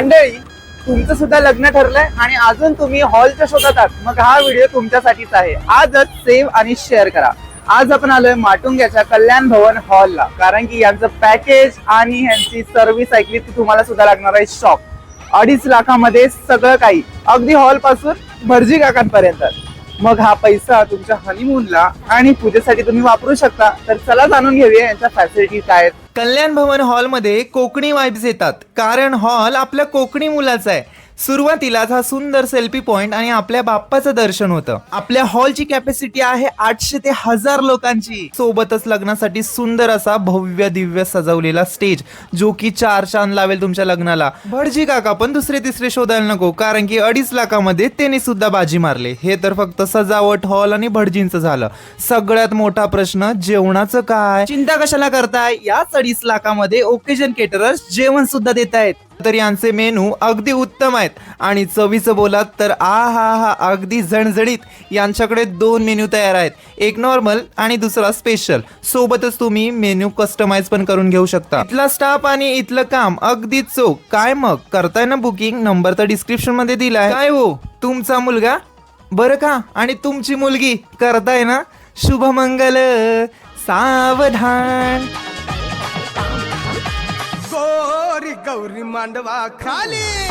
मंडळी, तुमचं सुद्धा लग्न ठरलंय आणि अजून तुम्ही हॉलच्या शोधात आहात, मग हा व्हिडिओ तुमच्यासाठीच आहे. आजच सेव्ह आणि शेअर करा. आज आपण आलोय माटुंग्याच्या कल्याण भवन हॉलला, कारण की यांचं पॅकेज आणि यांची सर्व्हिस ऐकली ती तुम्हाला सुद्धा लागणार आहे शॉक. 2.5 लाखामध्ये सगळं काही, अगदी हॉल पासून भटजी काकांपर्यंत. मग हा पैसा तुमच्या हनीमूनला आणि पूजेसाठी तुम्ही वापरू शकता. तर चला जाणून घेऊया यांच्या फॅसिलिटी काय आहेत. कल्याण भवन हॉलमध्ये कोकणी वाइब्स येतात, कारण हॉल आपल्या कोकणी मुलाचा आहे. सुरुवातीलाच हा सुंदर सेल्फी पॉइंट आणि आपल्या बाप्पाचं दर्शन होतं. आपल्या हॉलची कॅपॅसिटी आहे 800 ते 1000 लोकांची. सोबतच लग्नासाठी सुंदर असा भव्य दिव्य सजवलेला स्टेज, जो की 4 चांद लावेल तुमच्या लग्नाला. भटजी काका पण दुसरे तिसरे शोधायला नको, कारण की 2.5 लाखामध्ये त्यांनी सुद्धा बाजी मारले. हे तर फक्त सजावट, हॉल आणि भटजींचं झालं. सगळ्यात मोठा प्रश्न, जेवणाचं काय? चिंता कशाला करताय? याच 2.5 लाखामध्ये ओकेजन केटरर्स जेवण सुद्धा देत आहेत. तर यांचे मेनू अगदी उत्तम आहेत आणि चवीचं बोलात तर हा अगदी झणझणीत. यांच्याकडे 2 मेन्यू तयार आहेत, एक नॉर्मल आणि दुसरा स्पेशल. सोबतच तुम्ही मेन्यू कस्टमाइज पण करून घेऊ शकता. इथला स्टाफ आणि इथलं काम अगदी चोख. काय मग करताय ना बुकिंग? नंबर तर डिस्क्रिप्शन मध्ये दिलाय. काय हो, तुमचा मुलगा बरं का आणि तुमची मुलगी करताय ना? शुभमंगल, सावधान. गोरी गौरी मांडवा खाली